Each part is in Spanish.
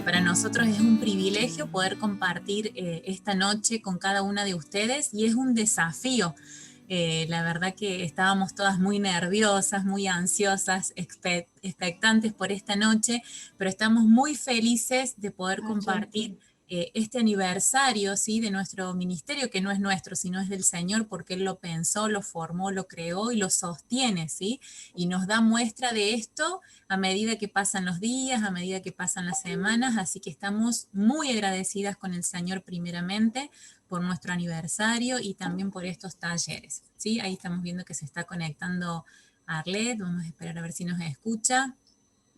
para nosotros es un privilegio poder compartir esta noche con cada una de ustedes y es un desafío. La verdad que estábamos todas muy nerviosas, muy ansiosas, expectantes por esta noche, pero estamos muy felices de poder compartir este aniversario, ¿sí?, de nuestro ministerio, que no es nuestro, sino es del Señor, porque Él lo pensó, lo formó, lo creó y lo sostiene, ¿sí? Y nos da muestra de esto a medida que pasan los días, a medida que pasan las semanas, así que estamos muy agradecidas con el Señor primeramente por nuestro aniversario y también por estos talleres, ¿sí? Ahí estamos viendo que se está conectando Arlet, vamos a esperar a ver si nos escucha.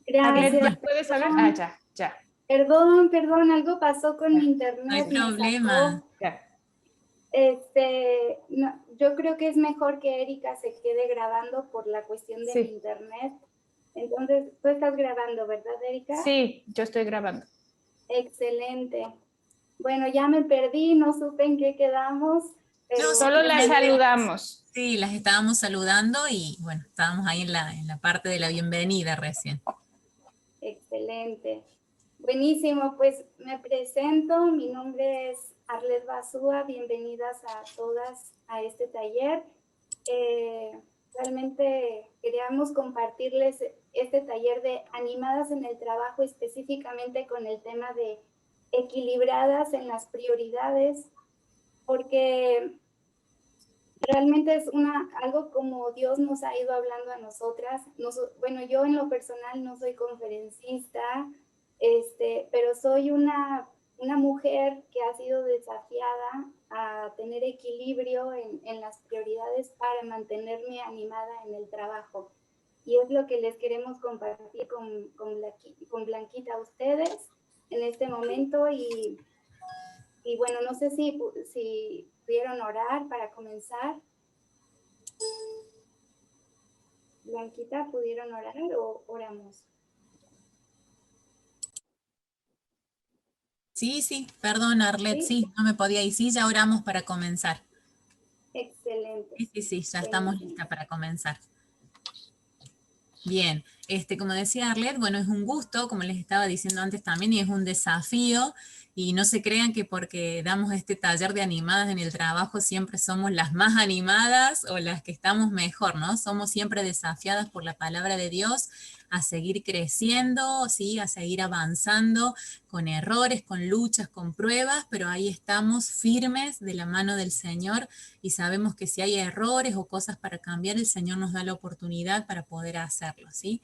Gracias. Arlet, ¿puedes hablar? Ya. Perdón, algo pasó con mi No hay internet, problema. Ya. No, yo creo que es mejor que Erika se quede grabando por la cuestión de mi internet. Entonces, tú estás grabando, ¿verdad, Erika? Sí, yo estoy grabando. Excelente. Bueno, ya me perdí, no supe en qué quedamos. Pero No, solo las saludamos. Sí, las estábamos saludando y bueno, estábamos ahí en la parte de la bienvenida recién. Excelente. Buenísimo, pues me presento, mi nombre es Arlet Basúa, bienvenidas a todas a este taller. Realmente queríamos compartirles este taller de Animadas en el Trabajo, específicamente con el tema de equilibradas en las prioridades, porque realmente es algo como Dios nos ha ido hablando a nosotras. Bueno, yo en lo personal no soy conferencista, pero soy una mujer que ha sido desafiada a tener equilibrio en las prioridades para mantenerme animada en el trabajo. Y es lo que les queremos compartir con Blanquita a ustedes en este momento. Y bueno, no sé si pudieron orar para comenzar. Blanquita, ¿pudieron orar o oramos? Sí, perdón, Arlet, sí, no me podía ir. Sí, ya oramos para comenzar. Excelente. Sí, ya estamos listas para comenzar. Bien, como decía Arlet, bueno, es un gusto, como les estaba diciendo antes también, y es un desafío, y no se crean que porque damos este taller de animadas en el trabajo siempre somos las más animadas o las que estamos mejor, ¿no? Somos siempre desafiadas por la palabra de Dios a seguir creciendo, ¿sí?, a seguir avanzando con errores, con luchas, con pruebas, pero ahí estamos firmes de la mano del Señor y sabemos que si hay errores o cosas para cambiar, el Señor nos da la oportunidad para poder hacerlo, ¿sí?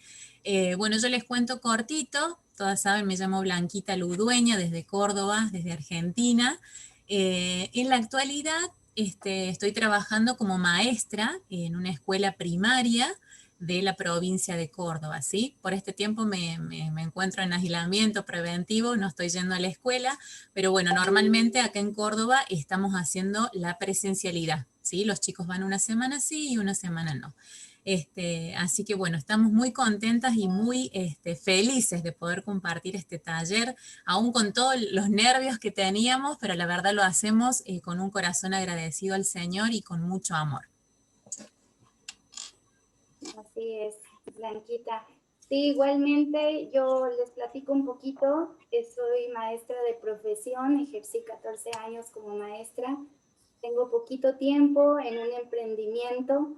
Bueno, yo les cuento cortito, todas saben, me llamo Blanquita Ludueña, desde Córdoba, desde Argentina. En la actualidad estoy trabajando como maestra en una escuela primaria de la provincia de Córdoba, ¿sí? Por este tiempo me encuentro en aislamiento preventivo, no estoy yendo a la escuela, pero bueno, normalmente acá en Córdoba estamos haciendo la presencialidad, ¿sí? Los chicos van una semana sí y una semana no. Así que bueno, estamos muy contentas y muy felices de poder compartir este taller, aún con todos los nervios que teníamos, pero la verdad lo hacemos con un corazón agradecido al Señor y con mucho amor. Así es, Blanquita. Sí, igualmente yo les platico un poquito. Soy maestra de profesión, ejercí 14 años como maestra. Tengo poquito tiempo en un emprendimiento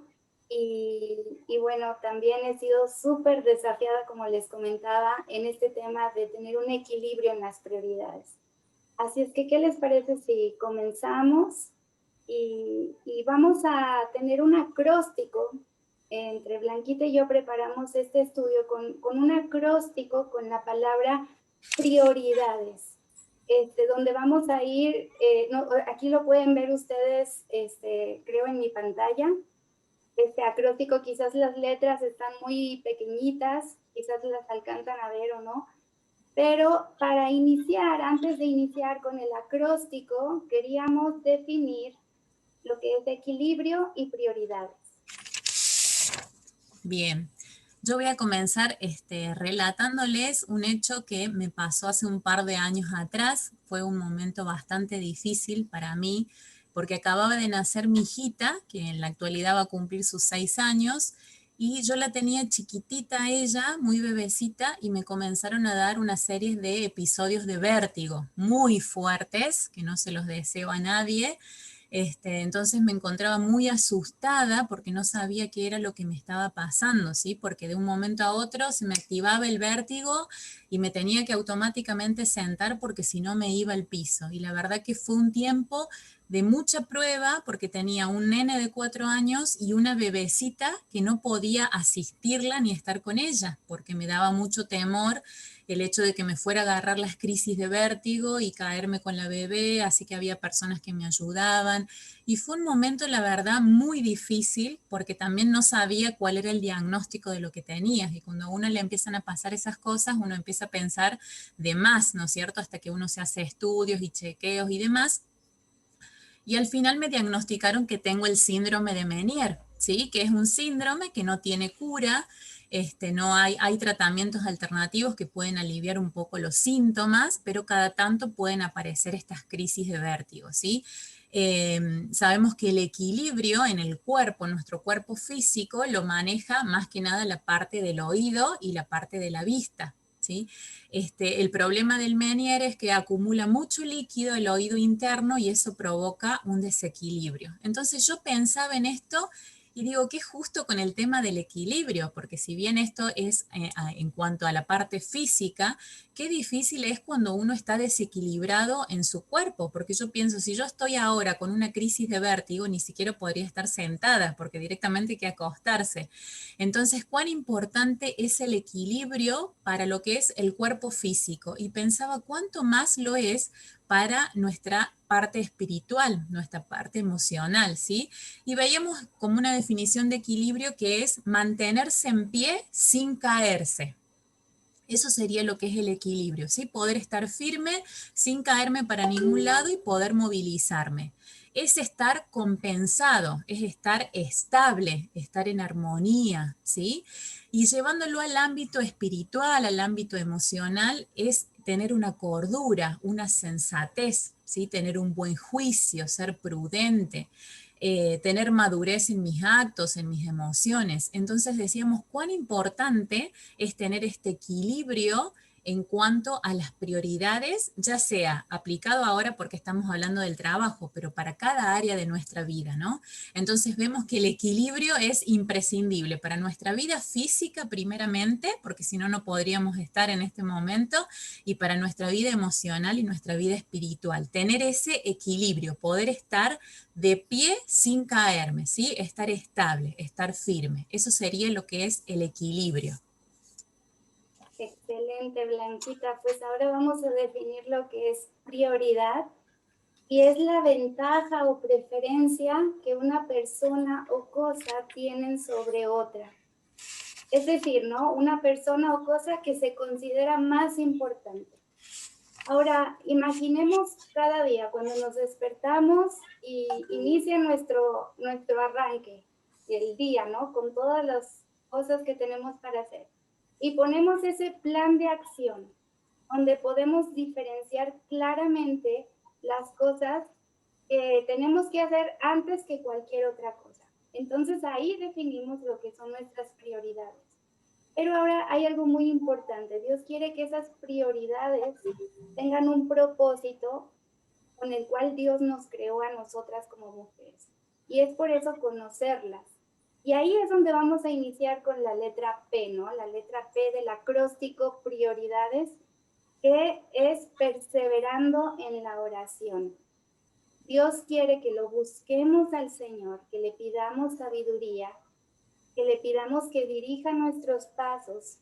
y bueno, también he sido súper desafiada, como les comentaba, en este tema de tener un equilibrio en las prioridades. Así es que, ¿qué les parece si comenzamos? Y vamos a tener un acróstico. Entre Blanquita y yo preparamos este estudio con un acróstico con la palabra prioridades, donde vamos a ir, aquí lo pueden ver ustedes, creo en mi pantalla, este acróstico, quizás las letras están muy pequeñitas, quizás las alcanzan a ver o no, pero para iniciar, antes de iniciar con el acróstico, queríamos definir lo que es equilibrio y prioridades. Bien, yo voy a comenzar relatándoles un hecho que me pasó hace un par de años atrás. Fue un momento bastante difícil para mí porque acababa de nacer mi hijita, que en la actualidad va a cumplir sus 6 años, y yo la tenía chiquitita a ella, muy bebecita, y me comenzaron a dar una serie de episodios de vértigo muy fuertes, que no se los deseo a nadie. Entonces me encontraba muy asustada porque no sabía qué era lo que me estaba pasando, ¿sí? Porque de un momento a otro se me activaba el vértigo y me tenía que automáticamente sentar porque si no me iba al piso. Y la verdad que fue un tiempo de mucha prueba porque tenía un nene de 4 años y una bebecita que no podía asistirla ni estar con ella porque me daba mucho temor el hecho de que me fuera a agarrar las crisis de vértigo y caerme con la bebé, así que había personas que me ayudaban. Y fue un momento, la verdad, muy difícil porque también no sabía cuál era el diagnóstico de lo que tenías. Y cuando a uno le empiezan a pasar esas cosas, uno empieza a pensar de más, ¿no es cierto? Hasta que uno se hace estudios y chequeos y demás. Y al final me diagnosticaron que tengo el síndrome de Meniere, ¿sí? Que es un síndrome que no tiene cura, no hay tratamientos alternativos que pueden aliviar un poco los síntomas, pero cada tanto pueden aparecer estas crisis de vértigo, ¿sí? Sabemos que el equilibrio en el cuerpo, nuestro cuerpo físico, lo maneja más que nada la parte del oído y la parte de la vista, ¿sí? El problema del Meniere es que acumula mucho líquido el oído interno y eso provoca un desequilibrio. Entonces yo pensaba en esto y digo, qué justo con el tema del equilibrio, porque si bien esto es en cuanto a la parte física, qué difícil es cuando uno está desequilibrado en su cuerpo, porque yo pienso, si yo estoy ahora con una crisis de vértigo, ni siquiera podría estar sentada, porque directamente hay que acostarse. Entonces, ¿cuán importante es el equilibrio para lo que es el cuerpo físico? Y pensaba cuánto más lo es para nuestra parte espiritual, nuestra parte emocional, ¿sí? Y veíamos como una definición de equilibrio que es mantenerse en pie sin caerse. Eso sería lo que es el equilibrio, ¿sí? Poder estar firme sin caerme para ningún lado y poder movilizarme. Es estar compensado, es estar estable, estar en armonía, ¿sí? Y llevándolo al ámbito espiritual, al ámbito emocional, es tener una cordura, una sensatez, ¿sí? Tener un buen juicio, ser prudente, tener madurez en mis actos, en mis emociones. Entonces decíamos cuán importante es tener este equilibrio en cuanto a las prioridades, ya sea aplicado ahora porque estamos hablando del trabajo, pero para cada área de nuestra vida, ¿no? Entonces vemos que el equilibrio es imprescindible para nuestra vida física primeramente, porque si no, no podríamos estar en este momento, y para nuestra vida emocional y nuestra vida espiritual. Tener ese equilibrio, poder estar de pie sin caerme, ¿sí? Estar estable, estar firme. Eso sería lo que es el equilibrio. Excelente, Blanquita. Pues ahora vamos a definir lo que es prioridad y es la ventaja o preferencia que una persona o cosa tienen sobre otra. Es decir, ¿no? Una persona o cosa que se considera más importante. Ahora, imaginemos cada día cuando nos despertamos y inicia nuestro arranque del día, ¿no? Con todas las cosas que tenemos para hacer. Y ponemos ese plan de acción donde podemos diferenciar claramente las cosas que tenemos que hacer antes que cualquier otra cosa. Entonces ahí definimos lo que son nuestras prioridades. Pero ahora hay algo muy importante. Dios quiere que esas prioridades tengan un propósito con el cual Dios nos creó a nosotras como mujeres. Y es por eso conocerlas. Y ahí es donde vamos a iniciar con la letra P, ¿no? La letra P del acróstico prioridades, que es perseverando en la oración. Dios quiere que lo busquemos al Señor, que le pidamos sabiduría, que le pidamos que dirija nuestros pasos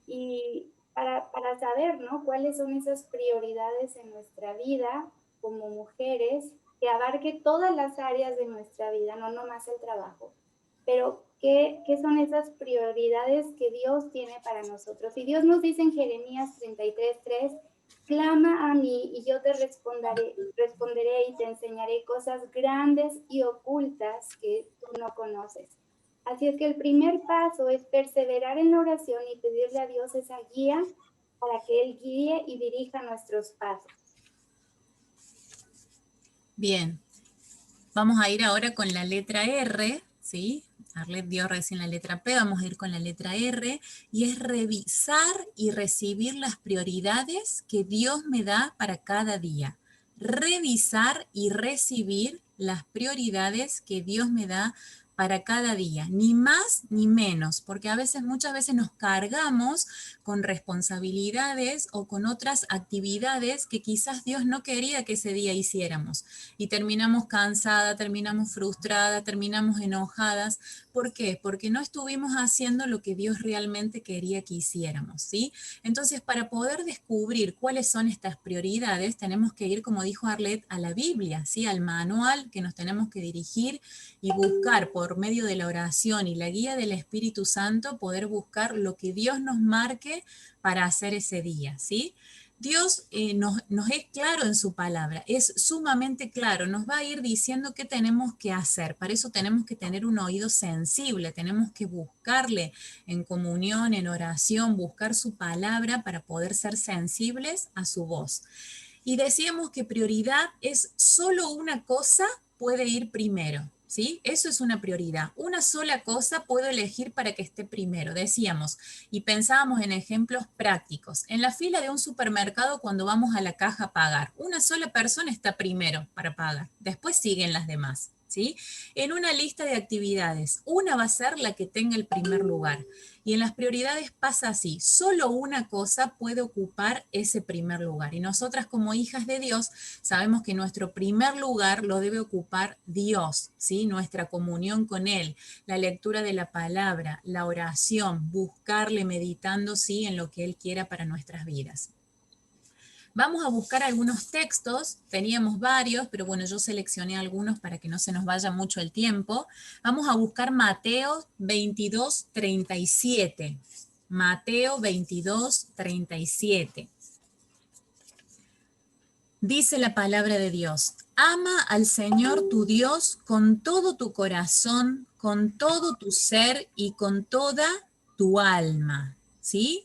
y para saber, ¿no? Cuáles son esas prioridades en nuestra vida como mujeres, que abarque todas las áreas de nuestra vida, no nomás el trabajo, pero ¿qué son esas prioridades que Dios tiene para nosotros? Y Dios nos dice en Jeremías 33:3, clama a mí y yo te responderé y te enseñaré cosas grandes y ocultas que tú no conoces. Así es que el primer paso es perseverar en la oración y pedirle a Dios esa guía para que Él guíe y dirija nuestros pasos. Bien, vamos a ir ahora con la letra R, ¿sí? Arlet dio recién la letra P, vamos a ir con la letra R, y es revisar y recibir las prioridades que Dios me da para cada día. Revisar y recibir las prioridades que Dios me da para cada día, ni más ni menos, porque muchas veces nos cargamos con responsabilidades o con otras actividades que quizás Dios no quería que ese día hiciéramos. Y terminamos cansadas, terminamos frustradas, terminamos enojadas. ¿Por qué? Porque no estuvimos haciendo lo que Dios realmente quería que hiciéramos, ¿sí? Entonces, para poder descubrir cuáles son estas prioridades, tenemos que ir, como dijo Arlet, a la Biblia, ¿sí? Al manual que nos tenemos que dirigir y buscar por medio de la oración y la guía del Espíritu Santo, poder buscar lo que Dios nos marque para hacer ese día, ¿sí? Dios nos es claro en su palabra, es sumamente claro, nos va a ir diciendo qué tenemos que hacer. Para eso tenemos que tener un oído sensible, tenemos que buscarle en comunión, en oración, buscar su palabra para poder ser sensibles a su voz. Y decíamos que prioridad es solo una cosa puede ir primero, ¿sí? Eso es una prioridad. Una sola cosa puedo elegir para que esté primero, decíamos, y pensábamos en ejemplos prácticos. En la fila de un supermercado, cuando vamos a la caja a pagar, una sola persona está primero para pagar, después siguen las demás, ¿sí? En una lista de actividades, una va a ser la que tenga el primer lugar. Y en las prioridades pasa así, solo una cosa puede ocupar ese primer lugar. Y nosotras como hijas de Dios sabemos que nuestro primer lugar lo debe ocupar Dios, ¿sí? Nuestra comunión con Él, la lectura de la palabra, la oración, buscarle meditando, ¿sí? En lo que Él quiera para nuestras vidas. Vamos a buscar algunos textos, teníamos varios, pero bueno, yo seleccioné algunos para que no se nos vaya mucho el tiempo. Vamos a buscar Mateo 22, 37. Mateo 22, 37. Dice la palabra de Dios, ama al Señor tu Dios con todo tu corazón, con todo tu ser y con toda tu alma, ¿sí?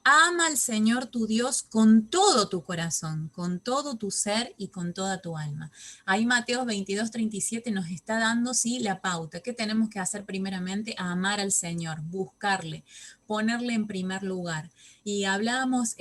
Ama al Señor tu Dios con todo tu corazón, con todo tu ser y con toda tu alma. Ahí Mateo 22, 37 nos está dando, sí, la pauta. ¿Qué tenemos que hacer primeramente? Amar al Señor, buscarle, ponerle en primer lugar. Y hablábamos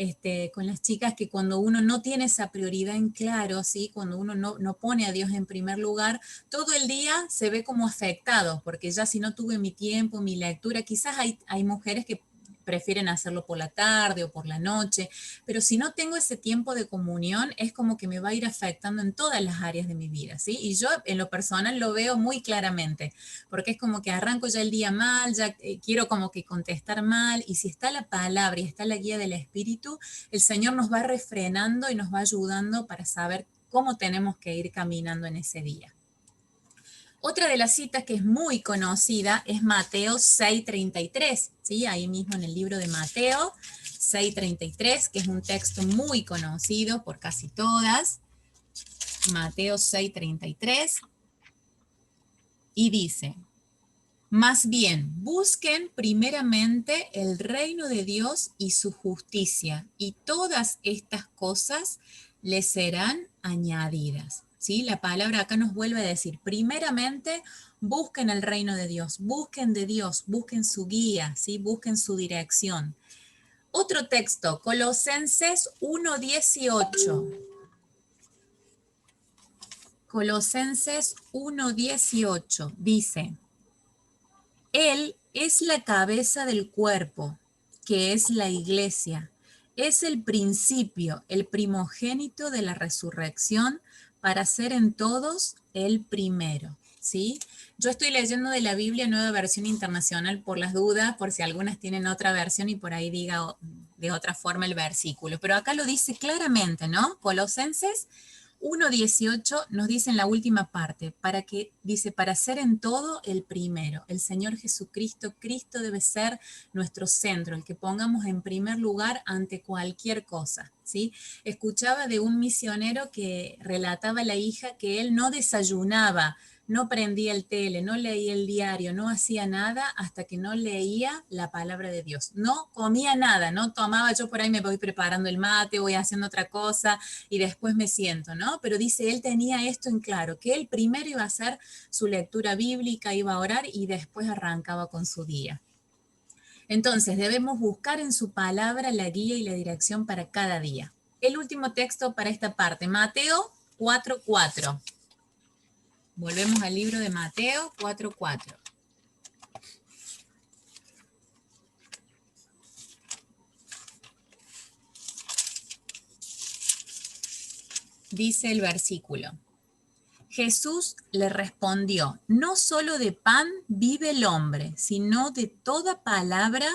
con las chicas que cuando uno no tiene esa prioridad en claro, ¿sí? Cuando uno no pone a Dios en primer lugar, todo el día se ve como afectado, porque ya si no tuve mi tiempo, mi lectura, quizás hay mujeres que prefieren hacerlo por la tarde o por la noche, pero si no tengo ese tiempo de comunión, es como que me va a ir afectando en todas las áreas de mi vida, ¿sí? Y yo en lo personal lo veo muy claramente, porque es como que arranco ya el día mal, ya quiero como que contestar mal, y si está la palabra y está la guía del Espíritu, el Señor nos va refrenando y nos va ayudando para saber cómo tenemos que ir caminando en ese día. Otra de las citas que es muy conocida es Mateo 6:33, ¿sí? Ahí mismo en el libro de Mateo 6:33, que es un texto muy conocido por casi todas. Mateo 6:33, y dice, más bien, busquen primeramente el reino de Dios y su justicia, y todas estas cosas les serán añadidas. ¿Sí? La palabra acá nos vuelve a decir, primeramente, busquen el reino de Dios, busquen su guía, ¿sí? Busquen su dirección. Otro texto, Colosenses 1:18. Colosenses 1:18 dice, Él es la cabeza del cuerpo, que es la iglesia. Es el principio, el primogénito de la resurrección, para ser en todos el primero, ¿sí? Yo estoy leyendo de la Biblia Nueva Versión Internacional por las dudas, por si algunas tienen otra versión y por ahí diga de otra forma el versículo. Pero acá lo dice claramente, ¿no? Colosenses 1:18 nos dice en la última parte, para ser en todo el primero. El Señor Jesucristo, Cristo debe ser nuestro centro, el que pongamos en primer lugar ante cualquier cosa, ¿sí? Escuchaba de un misionero que relataba a la hija que él no desayunaba no prendía el tele, no leía el diario, no hacía nada hasta que no leía la palabra de Dios. No comía nada, no tomaba, yo por ahí me voy preparando el mate, voy haciendo otra cosa y después me siento, ¿no? Pero dice, él tenía esto en claro, que él primero iba a hacer su lectura bíblica, iba a orar y después arrancaba con su día. Entonces, debemos buscar en su palabra la guía y la dirección para cada día. El último texto para esta parte, Mateo 4:4. Volvemos al libro de Mateo 4:4. Dice el versículo. Jesús le respondió, no solo de pan vive el hombre, sino de toda palabra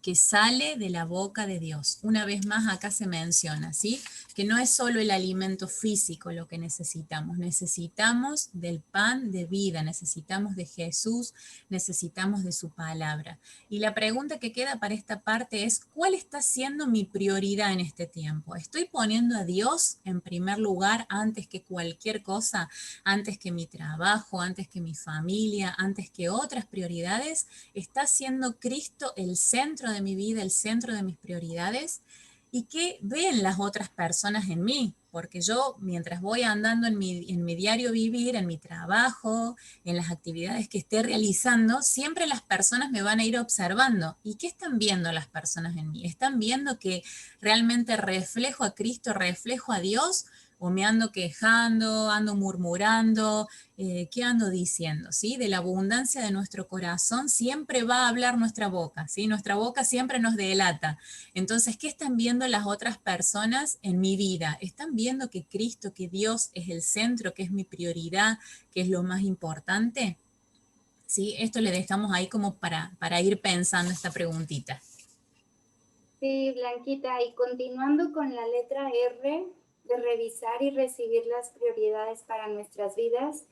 que sale de la boca de Dios. Una vez más acá se menciona, ¿sí? Que no es solo el alimento físico lo que necesitamos del pan de vida, necesitamos de Jesús, necesitamos de su palabra. Y la pregunta que queda para esta parte es, ¿cuál está siendo mi prioridad en este tiempo? ¿Estoy poniendo a Dios en primer lugar antes que cualquier cosa? Antes que mi trabajo, antes que mi familia, antes que otras prioridades? ¿Está siendo Cristo el centro de mi vida, el centro de mis prioridades? ¿Y qué ven las otras personas en mí? Porque yo, mientras voy andando en mi diario vivir, en mi trabajo, en las actividades que esté realizando, siempre las personas me van a ir observando. ¿Y qué están viendo las personas en mí? ¿Están viendo que realmente reflejo a Cristo, reflejo a Dios? ¿O me ando quejando, ando murmurando? ¿Qué ando diciendo? ¿Sí? De la abundancia de nuestro corazón siempre va a hablar nuestra boca, ¿sí? Nuestra boca siempre nos delata. Entonces, ¿qué están viendo las otras personas en mi vida? ¿Están viendo que Cristo, que Dios es el centro, que es mi prioridad, que es lo más importante? ¿Sí? Esto le dejamos ahí como para ir pensando esta preguntita. Sí, Blanquita, y continuando con la letra R, de revisar y recibir las prioridades para nuestras vidas,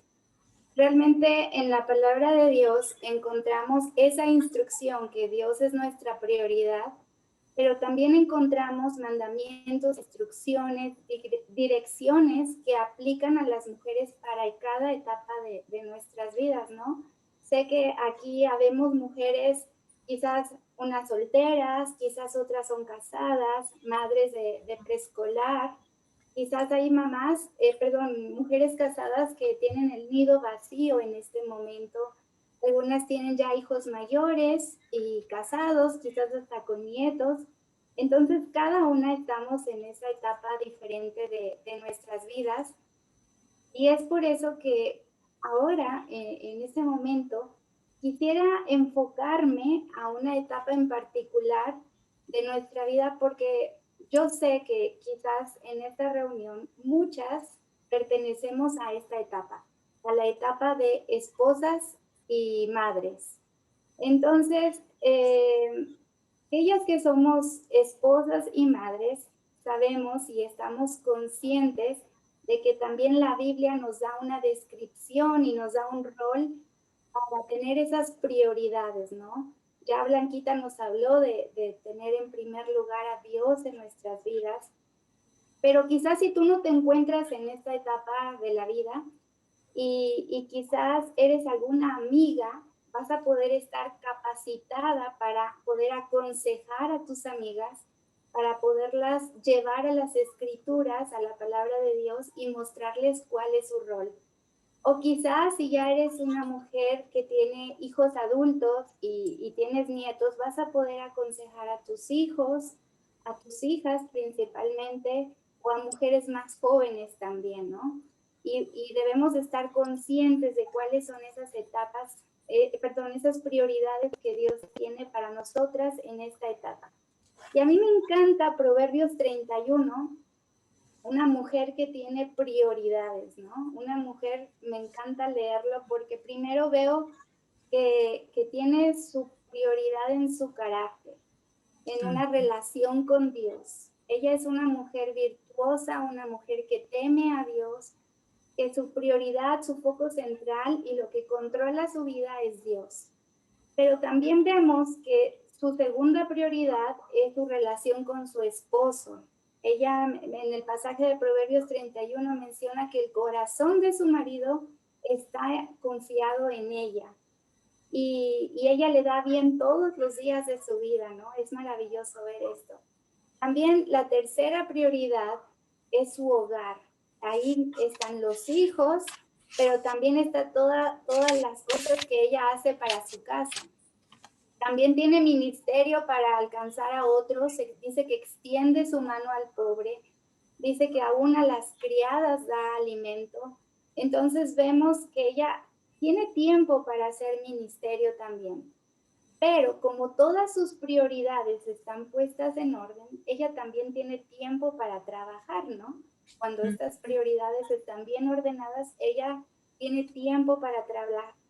realmente en la palabra de Dios encontramos esa instrucción que Dios es nuestra prioridad, pero también encontramos mandamientos, instrucciones, direcciones que aplican a las mujeres para cada etapa de nuestras vidas, ¿no? Sé que aquí habemos mujeres, quizás unas solteras, quizás otras son casadas, madres de preescolar, quizás hay mujeres casadas que tienen el nido vacío en este momento. Algunas tienen ya hijos mayores y casados, quizás hasta con nietos. Entonces, cada una estamos en esa etapa diferente de nuestras vidas. Y es por eso que ahora, en este momento, quisiera enfocarme a una etapa en particular de nuestra vida, porque yo sé que quizás en esta reunión muchas pertenecemos a esta etapa, a la etapa de esposas y madres. Entonces, ellas que somos esposas y madres, sabemos y estamos conscientes de que también la Biblia nos da una descripción y nos da un rol para tener esas prioridades, ¿no? Ya Blanquita nos habló de tener en primer lugar a Dios en nuestras vidas, pero quizás si tú no te encuentras en esta etapa de la vida y quizás eres alguna amiga, vas a poder estar capacitada para poder aconsejar a tus amigas, para poderlas llevar a las escrituras, a la palabra de Dios y mostrarles cuál es su rol. O quizás si ya eres una mujer que tiene hijos adultos y tienes nietos, vas a poder aconsejar a tus hijos, a tus hijas principalmente, o a mujeres más jóvenes también, ¿no? Y debemos estar conscientes de cuáles son esas etapas, esas prioridades que Dios tiene para nosotras en esta etapa. Y a mí me encanta Proverbios 31, una mujer que tiene prioridades, ¿no? Una mujer, me encanta leerlo porque primero veo que tiene su prioridad en su carácter, en una relación con Dios. Ella es una mujer virtuosa, una mujer que teme a Dios, que su prioridad, su foco central y lo que controla su vida es Dios. Pero también vemos que su segunda prioridad es su relación con su esposo. Ella en el pasaje de Proverbios 31 menciona que el corazón de su marido está confiado en ella. Y ella le da bien todos los días de su vida, ¿no? Es maravilloso ver esto. También la tercera prioridad es su hogar. Ahí están los hijos, pero también está todas las cosas que ella hace para su casa. También tiene ministerio para alcanzar a otros. Dice que extiende su mano al pobre. Dice que aún a las criadas da alimento. Entonces vemos que ella tiene tiempo para hacer ministerio también. Pero como todas sus prioridades están puestas en orden, ella también tiene tiempo para trabajar, ¿no? Cuando estas prioridades están bien ordenadas, ella tiene tiempo para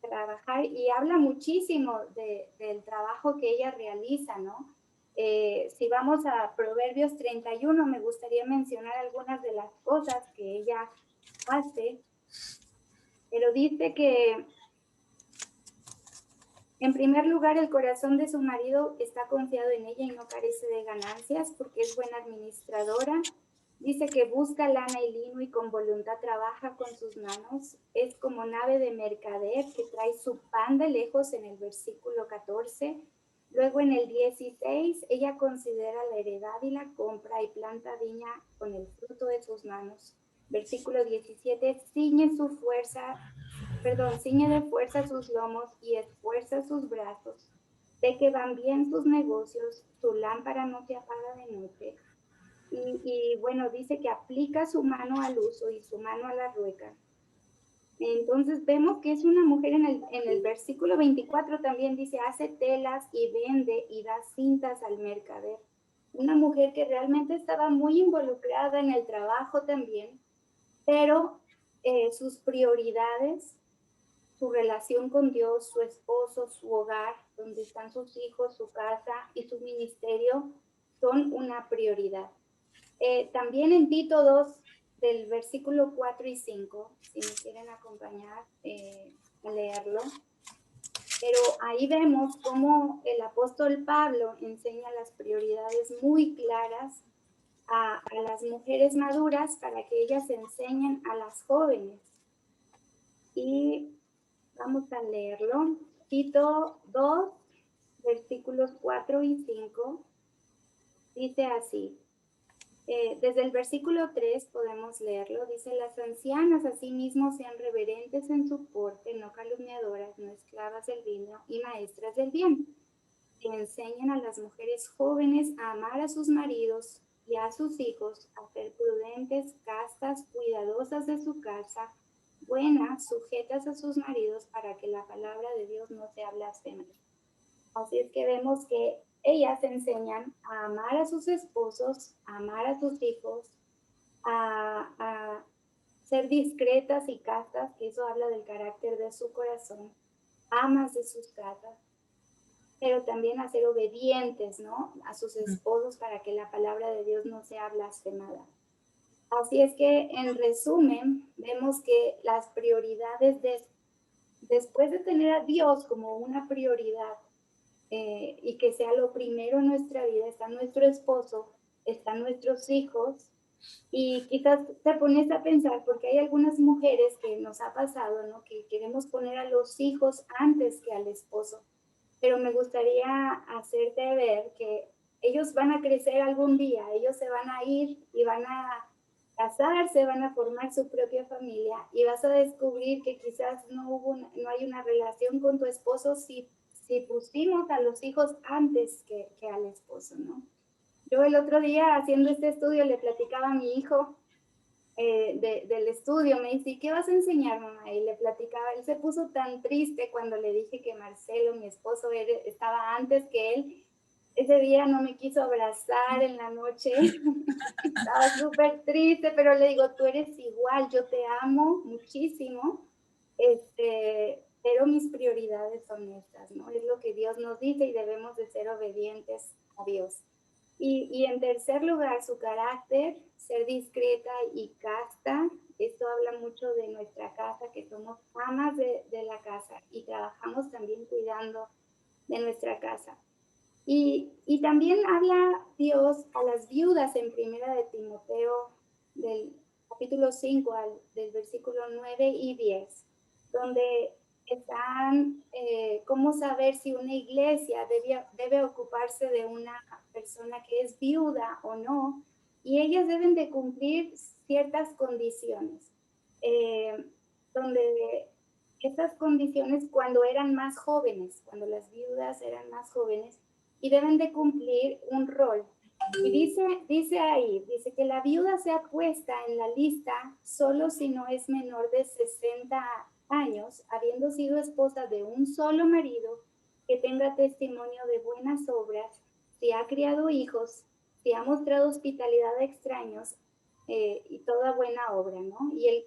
trabajar y habla muchísimo del trabajo que ella realiza, ¿no? Si vamos a Proverbios 31, me gustaría mencionar algunas de las cosas que ella hace, pero dice que en primer lugar, el corazón de su marido está confiado en ella y no carece de ganancias porque es buena administradora. Dice que busca lana y lino y con voluntad trabaja con sus manos. Es como nave de mercader que trae su pan de lejos en el versículo 14. Luego en el 16, ella considera la heredad y la compra y planta viña con el fruto de sus manos. Versículo 17, ciñe de fuerza sus lomos y esfuerza sus brazos. Ve que van bien sus negocios, su lámpara no se apaga de noche. Y bueno, dice que aplica su mano al uso y su mano a la rueca. Entonces vemos que es una mujer en el versículo 24 también dice, hace telas y vende y da cintas al mercader. Una mujer que realmente estaba muy involucrada en el trabajo también, pero sus prioridades, su relación con Dios, su esposo, su hogar, donde están sus hijos, su casa y su ministerio, son una prioridad. También en Tito 2, del versículo 4 y 5, si me quieren acompañar a leerlo, pero ahí vemos cómo el apóstol Pablo enseña las prioridades muy claras a las mujeres maduras para que ellas enseñen a las jóvenes. Y vamos a leerlo. Tito 2, versículos 4 y 5, dice así. Desde el versículo 3 podemos leerlo. Dice, las ancianas asimismo sean reverentes en su porte, no calumniadoras, no esclavas del vino y maestras del bien. Que enseñen a las mujeres jóvenes a amar a sus maridos y a sus hijos, a ser prudentes, castas, cuidadosas de su casa, buenas, sujetas a sus maridos para que la palabra de Dios no sea blasfema. Así es que vemos que ellas enseñan a amar a sus esposos, a amar a sus hijos, a ser discretas y castas, que eso habla del carácter de su corazón, amas de sus casas, pero también a ser obedientes, ¿no? A sus esposos para que la palabra de Dios no sea blasfemada. Así es que, en resumen, vemos que las prioridades después de tener a Dios como una prioridad y que sea lo primero en nuestra vida, está nuestro esposo, están nuestros hijos, y quizás te pones a pensar, porque hay algunas mujeres que nos ha pasado, ¿no? Que queremos poner a los hijos antes que al esposo, pero me gustaría hacerte ver que ellos van a crecer algún día, ellos se van a ir y van a casarse, van a formar su propia familia y vas a descubrir que quizás no hay una relación con tu esposo si pusimos a los hijos antes que al esposo, ¿no? Yo el otro día haciendo este estudio le platicaba a mi hijo del estudio, me dice, ¿qué vas a enseñar, mamá? Y le platicaba, él se puso tan triste cuando le dije que Marcelo, mi esposo, estaba antes que él. Ese día no me quiso abrazar en la noche, estaba súper triste, pero le digo, tú eres igual, yo te amo muchísimo, pero mis prioridades son estas, ¿no? Es lo que Dios nos dice y debemos de ser obedientes a Dios. Y en tercer lugar, su carácter, ser discreta y casta. Esto habla mucho de nuestra casa, que somos amas de la casa y trabajamos también cuidando de nuestra casa. Y también habla Dios a las viudas en primera de Timoteo, del capítulo 5 del versículo 9 y 10. donde están cómo saber si una iglesia debe ocuparse de una persona que es viuda o no, y ellas deben de cumplir ciertas condiciones, donde estas condiciones cuando eran más jóvenes, cuando las viudas eran más jóvenes, y deben de cumplir un rol. Y dice ahí, dice que la viuda sea puesta en la lista solo si no es menor de 60 años, habiendo sido esposa de un solo marido, que tenga testimonio de buenas obras, si ha criado hijos, si ha mostrado hospitalidad a extraños y toda buena obra, ¿no? Y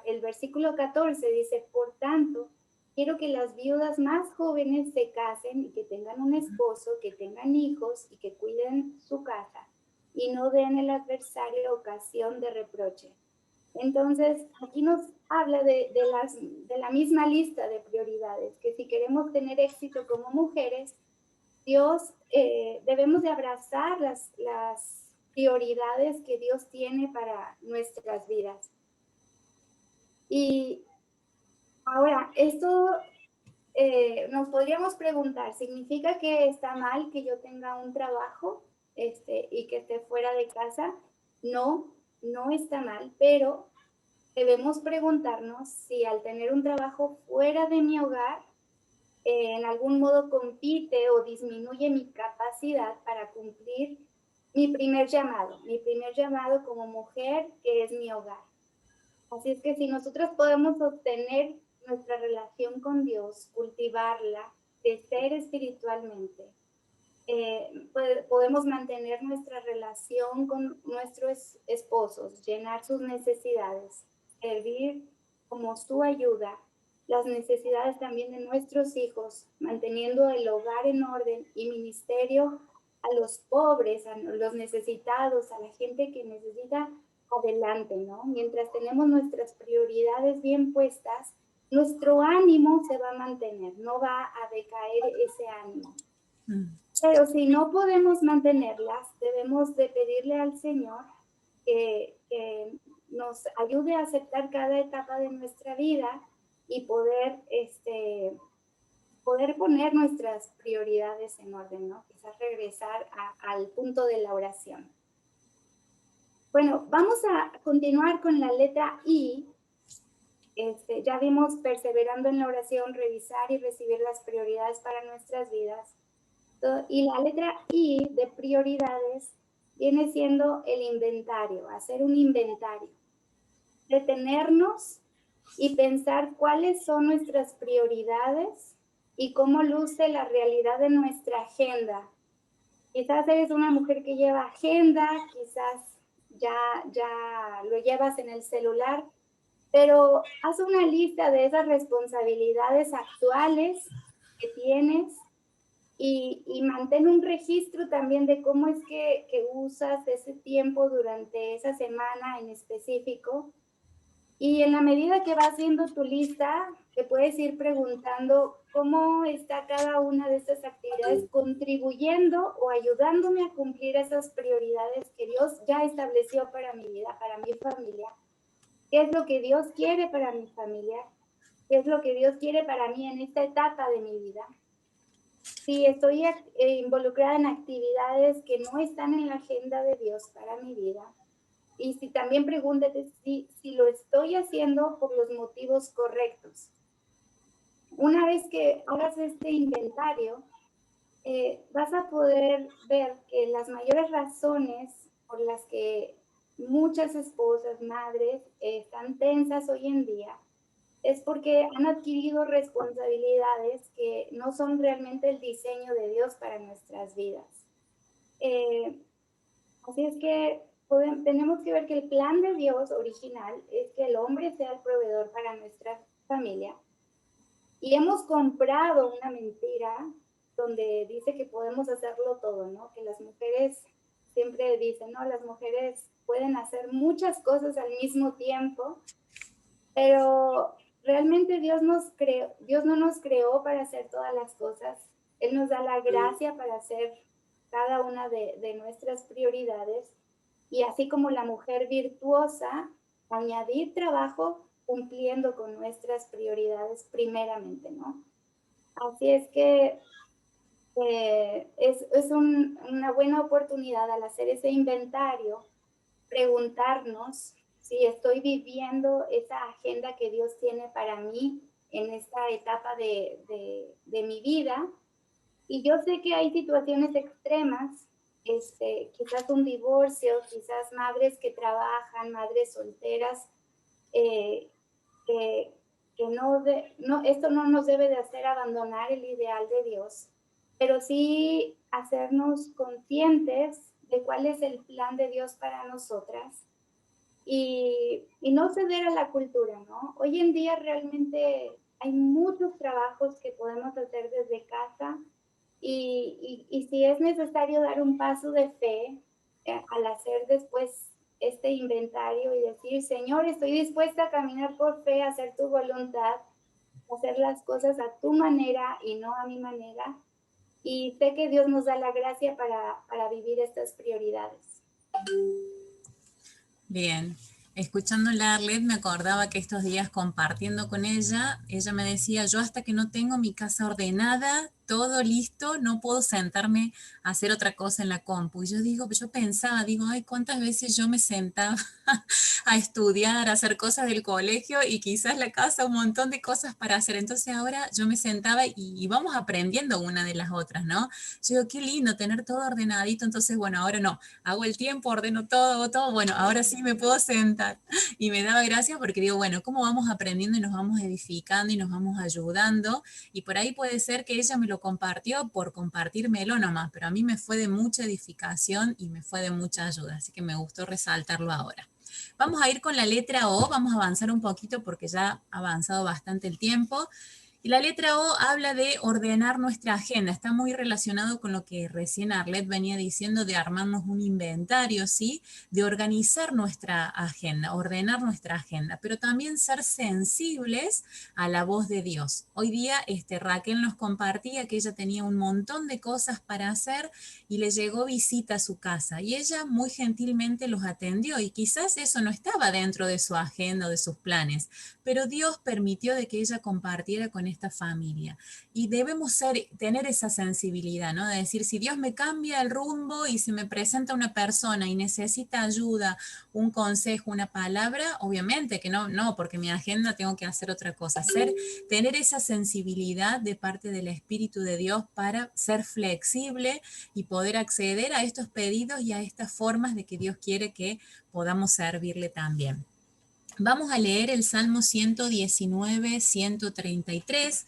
el versículo 14 dice, por tanto, quiero que las viudas más jóvenes se casen y que tengan un esposo, que tengan hijos y que cuiden su casa y no den al adversario ocasión de reproche. Entonces, aquí nos habla de la misma lista de prioridades, que si queremos tener éxito como mujeres, Dios, debemos de abrazar las prioridades que Dios tiene para nuestras vidas. Y ahora, esto nos podríamos preguntar, ¿significa que está mal que yo tenga un trabajo y que esté fuera de casa? No, no está mal, pero debemos preguntarnos si al tener un trabajo fuera de mi hogar, en algún modo compite o disminuye mi capacidad para cumplir mi primer llamado como mujer, que es mi hogar. Así es que si nosotros podemos sostener nuestra relación con Dios, cultivarla, crecer espiritualmente, podemos mantener nuestra relación con nuestros esposos, llenar sus necesidades, servir como su ayuda, las necesidades también de nuestros hijos, manteniendo el hogar en orden y ministerio a los pobres, a los necesitados, a la gente que necesita adelante, ¿no? Mientras tenemos nuestras prioridades bien puestas, nuestro ánimo se va a mantener, no va a decaer ese ánimo. Pero si no podemos mantenerlas, debemos de pedirle al Señor que nos ayude a aceptar cada etapa de nuestra vida y poder poner nuestras prioridades en orden, ¿no? Quizás regresar al punto de la oración. Bueno, vamos a continuar con la letra I. Ya vimos perseverando en la oración, revisar y recibir las prioridades para nuestras vidas. Y la letra I de prioridades viene siendo el inventario, hacer un inventario. Detenernos y pensar cuáles son nuestras prioridades y cómo luce la realidad de nuestra agenda. Quizás eres una mujer que lleva agenda, quizás ya lo llevas en el celular, pero haz una lista de esas responsabilidades actuales que tienes y mantén un registro también de cómo es que usas ese tiempo durante esa semana en específico. Y en la medida que vas viendo tu lista, te puedes ir preguntando cómo está cada una de estas actividades contribuyendo o ayudándome a cumplir esas prioridades que Dios ya estableció para mi vida, para mi familia. ¿Qué es lo que Dios quiere para mi familia? ¿Qué es lo que Dios quiere para mí en esta etapa de mi vida? Si estoy involucrada en actividades que no están en la agenda de Dios para mi vida. Y si también pregúntate si lo estoy haciendo por los motivos correctos. Una vez que hagas este inventario, vas a poder ver que las mayores razones por las que muchas esposas, madres, están tensas hoy en día es porque han adquirido responsabilidades que no son realmente el diseño de Dios para nuestras vidas. Así es que tenemos que ver que el plan de Dios original es que el hombre sea el proveedor para nuestra familia. Y hemos comprado una mentira donde dice que podemos hacerlo todo, ¿no? Que las mujeres siempre dicen, no, las mujeres pueden hacer muchas cosas al mismo tiempo, pero realmente Dios no nos creó para hacer todas las cosas. Él nos da la gracia para hacer cada una de nuestras prioridades. Y así como la mujer virtuosa, añadir trabajo cumpliendo con nuestras prioridades primeramente, ¿no? Así es que es una buena oportunidad al hacer ese inventario, preguntarnos si estoy viviendo esa agenda que Dios tiene para mí en esta etapa de mi vida. Y yo sé que hay situaciones extremas, quizás un divorcio, quizás madres que trabajan, madres solteras, que, esto no nos debe de hacer abandonar el ideal de Dios, pero sí hacernos conscientes de cuál es el plan de Dios para nosotras y no ceder a la cultura, ¿no? Hoy en día realmente hay muchos trabajos que podemos hacer desde casa y si es necesario dar un paso de fe al hacer después este inventario y decir, Señor, estoy dispuesta a caminar por fe, a hacer tu voluntad, a hacer las cosas a tu manera y no a mi manera. Y sé que Dios nos da la gracia para vivir estas prioridades. Bien, escuchándola a Arlet me acordaba que estos días compartiendo con ella me decía, yo hasta que no tengo mi casa ordenada, todo listo, no puedo sentarme a hacer otra cosa en la compu. Y yo pensaba, ay, ¿cuántas veces yo me sentaba a estudiar, a hacer cosas del colegio y quizás la casa un montón de cosas para hacer? Entonces ahora yo me sentaba y vamos aprendiendo una de las otras, ¿no? Yo digo, qué lindo tener todo ordenadito, entonces bueno, ahora no, hago el tiempo, ordeno todo, hago todo, bueno, ahora sí me puedo sentar. Y me daba gracia porque digo, bueno, ¿cómo vamos aprendiendo y nos vamos edificando y nos vamos ayudando? Y por ahí puede ser que ella me lo compartió por compartírmelo nomás, pero a mí me fue de mucha edificación y me fue de mucha ayuda, así que me gustó resaltarlo ahora. Vamos a ir con la letra O, vamos a avanzar un poquito porque ya ha avanzado bastante el tiempo. Y la letra O habla de ordenar nuestra agenda. Está muy relacionado con lo que recién Arlet venía diciendo de armarnos un inventario, ¿sí? De organizar nuestra agenda, ordenar nuestra agenda, pero también ser sensibles a la voz de Dios. Hoy día Raquel nos compartía que ella tenía un montón de cosas para hacer y le llegó visita a su casa y ella muy gentilmente los atendió y quizás eso no estaba dentro de su agenda o de sus planes, pero Dios permitió de que ella compartiera con esta familia. Y debemos tener esa sensibilidad, ¿no? De decir, si Dios me cambia el rumbo y se me presenta una persona y necesita ayuda, un consejo, una palabra, obviamente que no, porque mi agenda tengo que hacer otra cosa. Tener esa sensibilidad de parte del Espíritu de Dios para ser flexible y poder acceder a estos pedidos y a estas formas de que Dios quiere que podamos servirle también. Vamos a leer el Salmo 119, 133,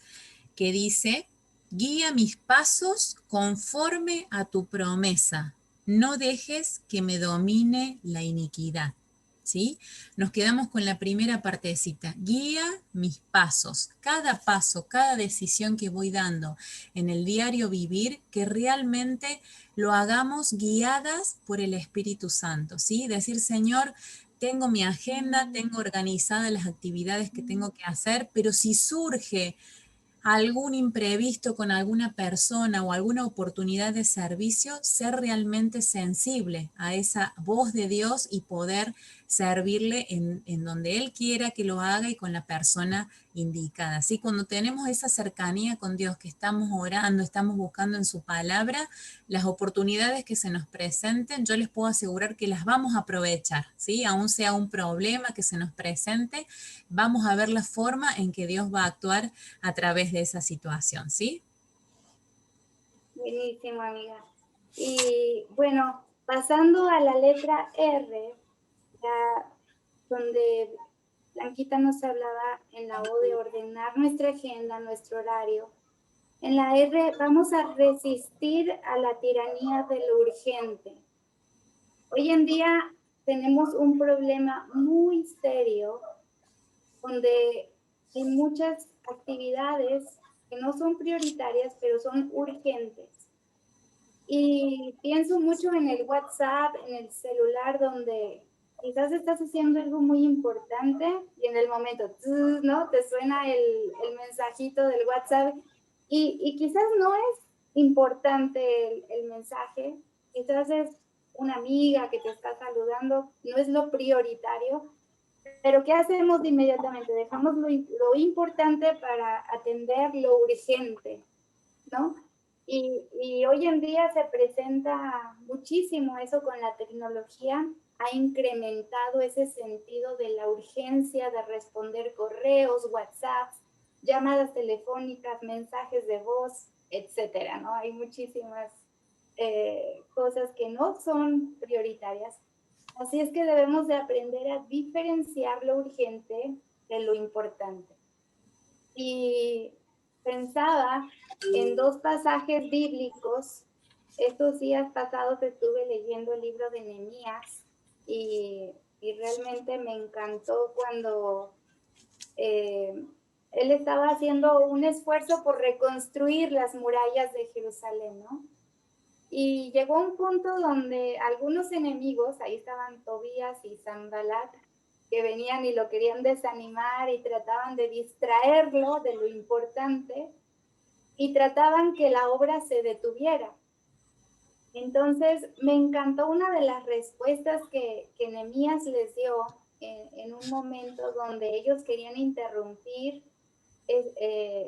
que dice, guía mis pasos conforme a tu promesa, no dejes que me domine la iniquidad. ¿Sí? Nos quedamos con la primera partecita, guía mis pasos, cada paso, cada decisión que voy dando en el diario vivir, que realmente lo hagamos guiadas por el Espíritu Santo, ¿sí? Decir, Señor, tengo mi agenda, tengo organizadas las actividades que tengo que hacer, pero si surge algún imprevisto con alguna persona o alguna oportunidad de servicio, ser realmente sensible a esa voz de Dios y poder servirle en donde Él quiera que lo haga y con la persona indicada. Así, cuando tenemos esa cercanía con Dios, que estamos orando, estamos buscando en su palabra, las oportunidades que se nos presenten, yo les puedo asegurar que las vamos a aprovechar, ¿sí? Aún sea un problema que se nos presente, vamos a ver la forma en que Dios va a actuar a través de esa situación, ¿sí? Buenísimo, amiga. Y bueno, pasando a la letra R, ya donde Blanquita nos hablaba en la O de ordenar nuestra agenda, nuestro horario. En la R vamos a resistir a la tiranía de lo urgente. Hoy en día tenemos un problema muy serio donde hay muchas actividades que no son prioritarias, pero son urgentes. Y pienso mucho en el WhatsApp, en el celular, donde quizás estás haciendo algo muy importante y en el momento, ¿no? Te suena el mensajito del WhatsApp y quizás no es importante el mensaje, quizás es una amiga que te está saludando, no es lo prioritario, Pero ¿qué hacemos inmediatamente? Dejamos lo importante para atender lo urgente, ¿no? Y hoy en día se presenta muchísimo eso con la tecnología, ha incrementado ese sentido de la urgencia de responder correos, WhatsApp, llamadas telefónicas, mensajes de voz, etcétera, ¿no? Hay muchísimas cosas que no son prioritarias. Así es que debemos de aprender a diferenciar lo urgente de lo importante. Y pensaba en dos pasajes bíblicos. Estos días pasados estuve leyendo el libro de Nehemías y realmente me encantó cuando él estaba haciendo un esfuerzo por reconstruir las murallas de Jerusalén, ¿no? Y llegó un punto donde algunos enemigos, ahí estaban Tobías y Sanbalat, que venían y lo querían desanimar y trataban de distraerlo de lo importante y trataban que la obra se detuviera. Entonces me encantó una de las respuestas que Nehemías les dio en un momento donde ellos querían interrumpir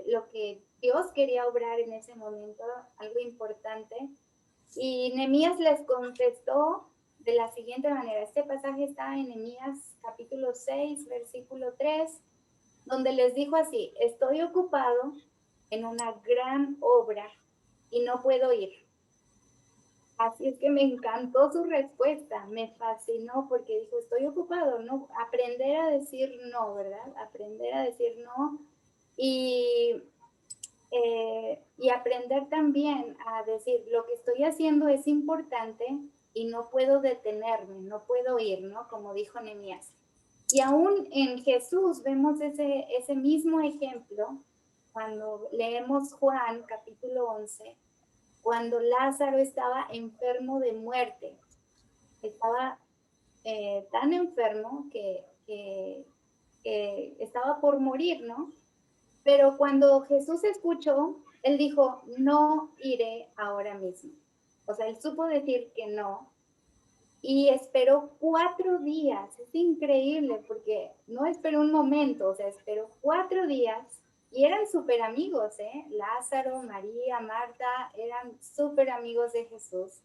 lo que Dios quería obrar en ese momento, algo importante. Y Nehemías les contestó de la siguiente manera. Este pasaje está en Nehemías capítulo 6, versículo 3, donde les dijo así: estoy ocupado en una gran obra y no puedo ir. Así es que me encantó su respuesta, me fascinó porque dijo, estoy ocupado, ¿no? Aprender a decir no, ¿verdad? Aprender a decir no y aprender también a decir, lo que estoy haciendo es importante y no puedo detenerme, no puedo ir, ¿no? Como dijo Nehemías. Y aún en Jesús vemos ese mismo ejemplo cuando leemos Juan capítulo 11, cuando Lázaro estaba enfermo de muerte. Estaba tan enfermo que estaba por morir, ¿no? Pero cuando Jesús escuchó, él dijo, no iré ahora mismo. O sea, él supo decir que no. Y esperó 4 días. Es increíble porque no esperó un momento, o sea, esperó 4 días. Y eran súper amigos, ¿eh? Lázaro, María, Marta, eran súper amigos de Jesús.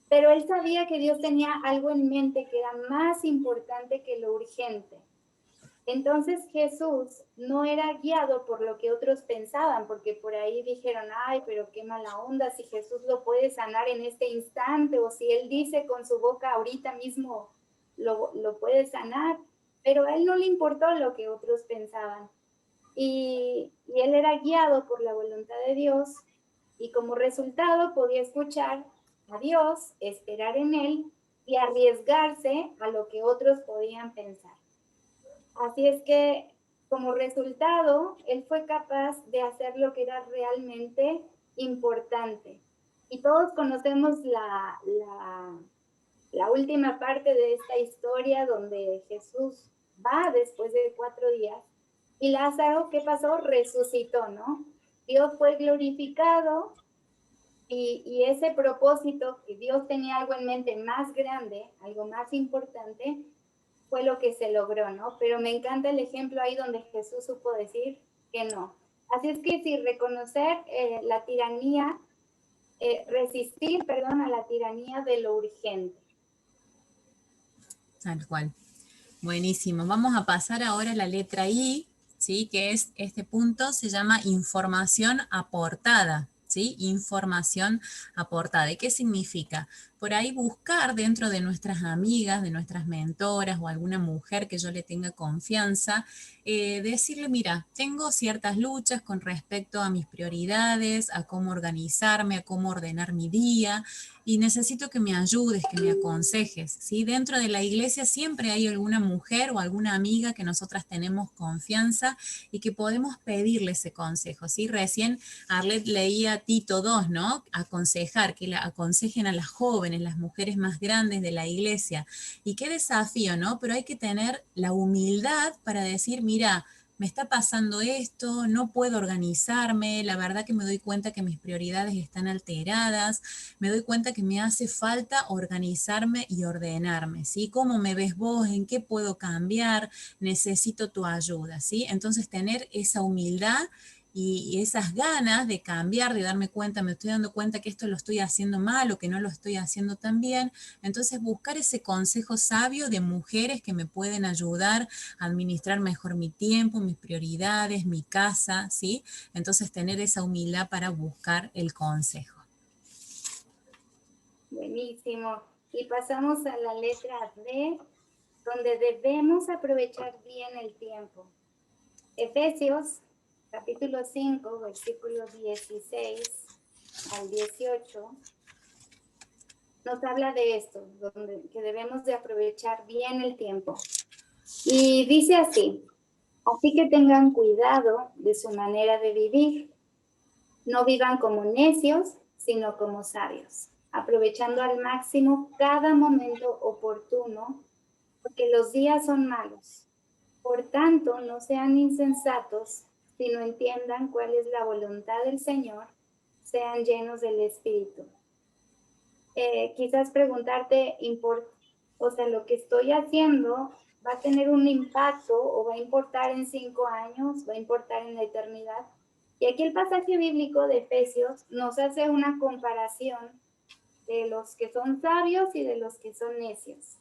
Pero él sabía que Dios tenía algo en mente que era más importante que lo urgente. Entonces Jesús no era guiado por lo que otros pensaban, porque por ahí dijeron, ay, pero qué mala onda, si Jesús lo puede sanar en este instante, o si él dice con su boca ahorita mismo lo puede sanar, pero a él no le importó lo que otros pensaban. Y él era guiado por la voluntad de Dios, y como resultado podía escuchar a Dios, esperar en él y arriesgarse a lo que otros podían pensar. Así es que, como resultado, él fue capaz de hacer lo que era realmente importante. Y todos conocemos la última parte de esta historia donde Jesús va después de 4 días. Y Lázaro, ¿qué pasó? Resucitó, ¿no? Dios fue glorificado y ese propósito, que Dios tenía algo en mente más grande, algo más importante, fue lo que se logró, ¿no? Pero me encanta el ejemplo ahí donde Jesús supo decir que no. Así es que si reconocer la tiranía, resistir, perdón, a la tiranía de lo urgente. Tal cual. Buenísimo. Vamos a pasar ahora a la letra I, ¿sí? Que es este punto, se llama información aportada. ¿Sí? Información aportada. ¿Y qué significa? Por ahí buscar dentro de nuestras amigas, de nuestras mentoras o alguna mujer que yo le tenga confianza, decirle, mira, tengo ciertas luchas con respecto a mis prioridades, a cómo organizarme, a cómo ordenar mi día, y necesito que me ayudes, que me aconsejes, ¿sí? Dentro de la iglesia siempre hay alguna mujer o alguna amiga que nosotras tenemos confianza y que podemos pedirle ese consejo, ¿sí? Recién Arlet leía Tito 2, ¿no? Aconsejar, que aconsejen a las jóvenes, las mujeres más grandes de la iglesia. Y qué desafío, ¿no? Pero hay que tener la humildad para decir, mira, me está pasando esto, no puedo organizarme, la verdad que me doy cuenta que mis prioridades están alteradas, me doy cuenta que me hace falta organizarme y ordenarme, ¿sí? ¿Cómo me ves vos? ¿En qué puedo cambiar? Necesito tu ayuda, ¿sí? Entonces tener esa humildad y esas ganas de cambiar, de darme cuenta, me estoy dando cuenta que esto lo estoy haciendo mal o que no lo estoy haciendo tan bien. Entonces buscar ese consejo sabio de mujeres que me pueden ayudar a administrar mejor mi tiempo, mis prioridades, mi casa, ¿sí? Entonces tener esa humildad para buscar el consejo. Buenísimo. Y pasamos a la letra D, donde debemos aprovechar bien el tiempo. Efesios, capítulo 5, versículos 16 al 18, nos habla de esto, que debemos de aprovechar bien el tiempo. Y dice así que tengan cuidado de su manera de vivir. No vivan como necios, sino como sabios, aprovechando al máximo cada momento oportuno, porque los días son malos. Por tanto, no sean insensatos, sino entiendan cuál es la voluntad del Señor, sean llenos del Espíritu. Quizás preguntarte, o sea, lo que estoy haciendo va a tener un impacto o va a importar en 5 años, va a importar en la eternidad. Y aquí el pasaje bíblico de Efesios nos hace una comparación de los que son sabios y de los que son necios,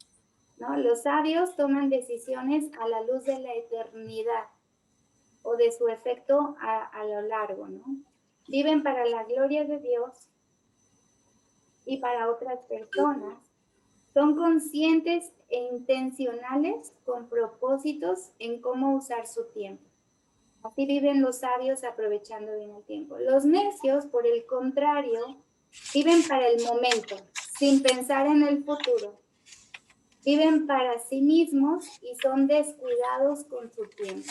¿no? Los sabios toman decisiones a la luz de la eternidad o de su efecto a lo largo, ¿no? Viven para la gloria de Dios y para otras personas. Son conscientes e intencionales con propósitos en cómo usar su tiempo. Así viven los sabios aprovechando bien el tiempo. Los necios, por el contrario, viven para el momento, sin pensar en el futuro. Viven para sí mismos y son descuidados con su tiempo.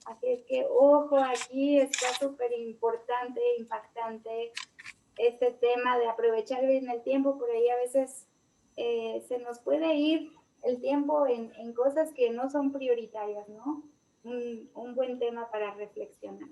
Así es que, ojo, aquí está súper importante, impactante este tema de aprovechar bien el tiempo. Por ahí a veces se nos puede ir el tiempo en cosas que no son prioritarias, ¿no? Un buen tema para reflexionar.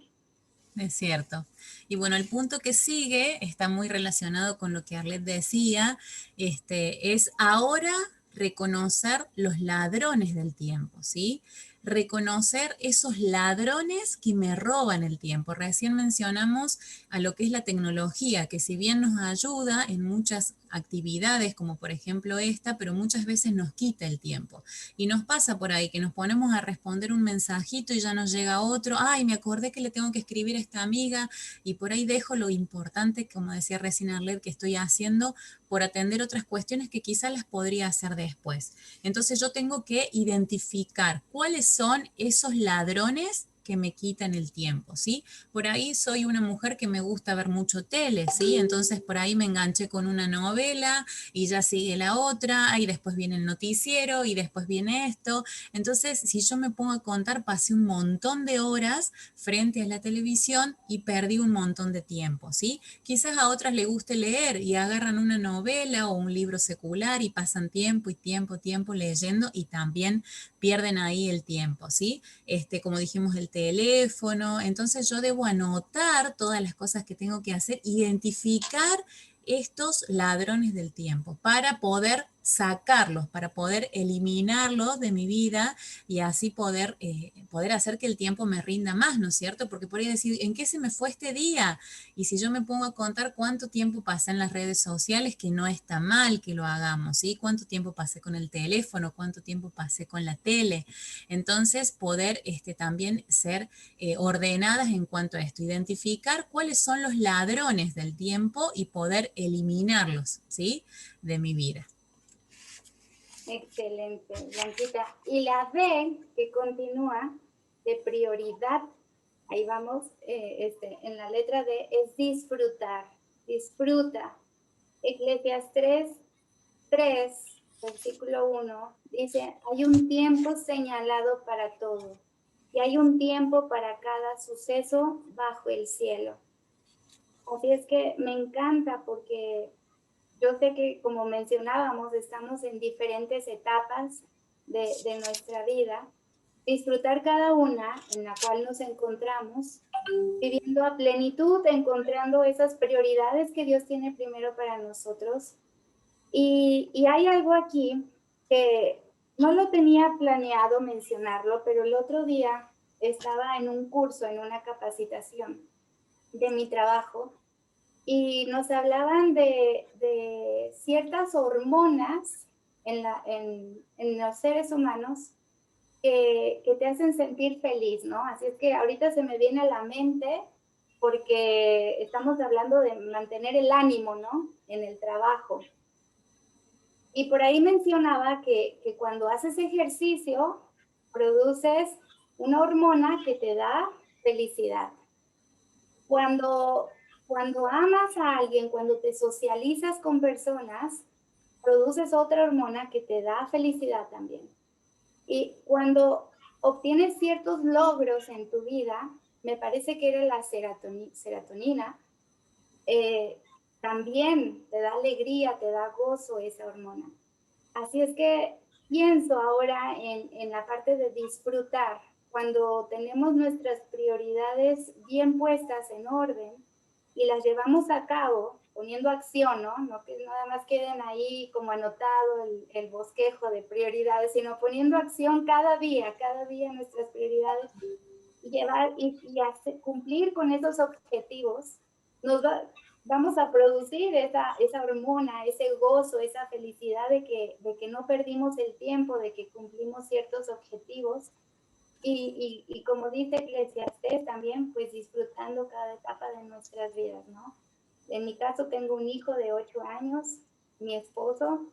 Es cierto. Y bueno, el punto que sigue está muy relacionado con lo que Arlet decía, es ahora reconocer los ladrones del tiempo, ¿sí? Reconocer esos ladrones que me roban el tiempo. Recién mencionamos a lo que es la tecnología, que si bien nos ayuda en muchas actividades, como por ejemplo esta, pero muchas veces nos quita el tiempo. Y nos pasa por ahí que nos ponemos a responder un mensajito y ya nos llega otro, ay, me acordé que le tengo que escribir a esta amiga, y por ahí dejo lo importante, como decía recién Arlet, que estoy haciendo por atender otras cuestiones que quizás las podría hacer después. Entonces yo tengo que identificar cuáles son esos ladrones que me quitan el tiempo, ¿sí? Por ahí soy una mujer que me gusta ver mucho tele, ¿sí? Entonces por ahí me enganché con una novela y ya sigue la otra, y después viene el noticiero y después viene esto. Entonces, si yo me pongo a contar, pasé un montón de horas frente a la televisión y perdí un montón de tiempo, ¿sí? Quizás a otras les guste leer y agarran una novela o un libro secular y pasan tiempo y tiempo leyendo y también pierden ahí el tiempo, ¿sí? Como dijimos, el teléfono. Entonces yo debo anotar todas las cosas que tengo que hacer, identificar estos ladrones del tiempo para poder sacarlos, para poder eliminarlos de mi vida y así poder hacer que el tiempo me rinda más, ¿no es cierto? Porque por ahí decir, ¿en qué se me fue este día? Y si yo me pongo a contar cuánto tiempo pasé en las redes sociales, que no está mal que lo hagamos, ¿sí? Cuánto tiempo pasé con el teléfono, cuánto tiempo pasé con la tele. Entonces, poder también ser ordenadas en cuanto a esto, identificar cuáles son los ladrones del tiempo y poder eliminarlos, ¿sí? De mi vida. Excelente, Blanquita. Y la D, que continúa de prioridad, ahí vamos, en la letra D, es disfrutar. Disfruta. Eclesiastés 3, versículo 1, dice, hay un tiempo señalado para todo y hay un tiempo para cada suceso bajo el cielo. Así es que me encanta porque yo sé que, como mencionábamos, estamos en diferentes etapas de nuestra vida disfrutar cada una en la cual nos encontramos, viviendo a plenitud, encontrando esas prioridades que Dios tiene primero para nosotros. Y hay algo aquí que no lo tenía planeado mencionarlo, pero el otro día estaba en un curso, en una capacitación de mi trabajo, y nos hablaban de ciertas hormonas en los seres humanos que te hacen sentir feliz, ¿no? Así es que ahorita se me viene a la mente porque estamos hablando de mantener el ánimo, ¿no? En el trabajo. Y por ahí mencionaba que cuando haces ejercicio, produces una hormona que te da felicidad. Cuando amas a alguien, cuando te socializas con personas, produces otra hormona que te da felicidad también. Y cuando obtienes ciertos logros en tu vida, me parece que era la serotonina, también te da alegría, te da gozo esa hormona. Así es que pienso ahora en la parte de disfrutar. Cuando tenemos nuestras prioridades bien puestas en orden y las llevamos a cabo, poniendo acción, ¿no? No que nada más queden ahí como anotado el bosquejo de prioridades, sino poniendo acción cada día nuestras prioridades y llevar y cumplir con esos objetivos, vamos a producir esa hormona, ese gozo, esa felicidad de que no perdimos el tiempo, de que cumplimos ciertos objetivos. Y como dice Eclesiastés también, pues disfrutando cada etapa de nuestras vidas, ¿no? En mi caso tengo un hijo de 8 años, mi esposo,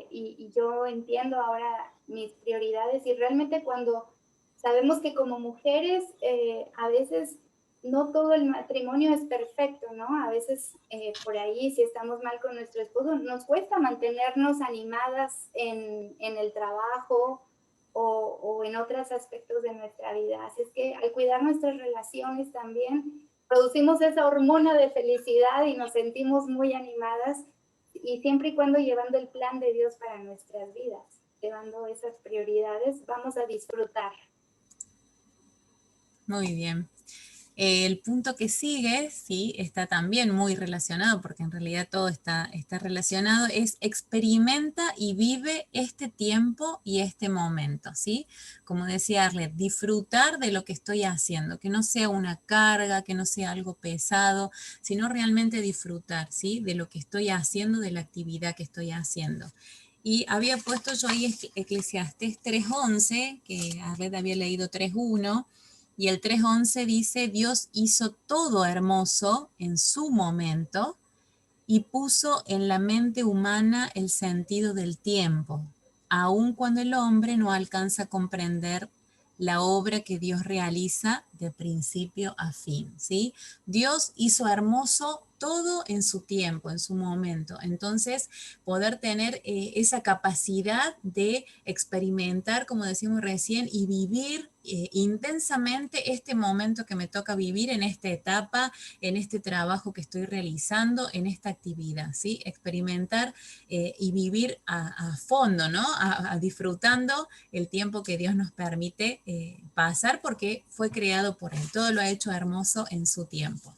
y yo entiendo ahora mis prioridades y realmente cuando sabemos que como mujeres a veces no todo el matrimonio es perfecto, ¿no? A veces por ahí si estamos mal con nuestro esposo nos cuesta mantenernos animadas en el trabajo o en otros aspectos de nuestra vida. Así es que al cuidar nuestras relaciones también producimos esa hormona de felicidad y nos sentimos muy animadas y siempre y cuando llevando el plan de Dios para nuestras vidas, llevando esas prioridades, vamos a disfrutar. Muy bien. El punto que sigue, sí, está también muy relacionado, porque en realidad todo está relacionado, es experimenta y vive este tiempo y este momento, ¿sí? Como decía Arlet, disfrutar de lo que estoy haciendo, que no sea una carga, que no sea algo pesado, sino realmente disfrutar, ¿sí? De lo que estoy haciendo, de la actividad que estoy haciendo. Y había puesto yo ahí Eclesiastés 3:11, que Arlet había leído 3:1, y el 3:11 dice, Dios hizo todo hermoso en su momento y puso en la mente humana el sentido del tiempo, aun cuando el hombre no alcanza a comprender la obra que Dios realiza de principio a fin, ¿sí? Dios hizo hermoso todo en su tiempo, en su momento. Entonces, poder tener esa capacidad de experimentar, como decimos recién, y vivir intensamente este momento que me toca vivir en esta etapa, en este trabajo que estoy realizando, en esta actividad, ¿sí? Experimentar y vivir a fondo, ¿no? Disfrutando el tiempo que Dios nos permite pasar porque fue creado por Él. Todo lo ha hecho hermoso en su tiempo.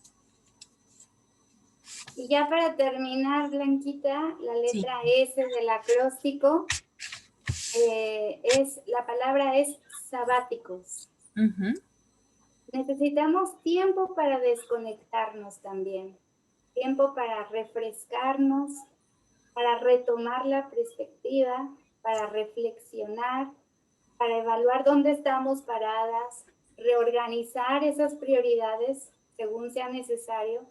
Y ya para terminar, Blanquita, la letra Sí. S del acróstico, la palabra es sabáticos. Uh-huh. Necesitamos tiempo para desconectarnos también, tiempo para refrescarnos, para retomar la perspectiva, para reflexionar, para evaluar dónde estamos paradas, reorganizar esas prioridades según sea necesario,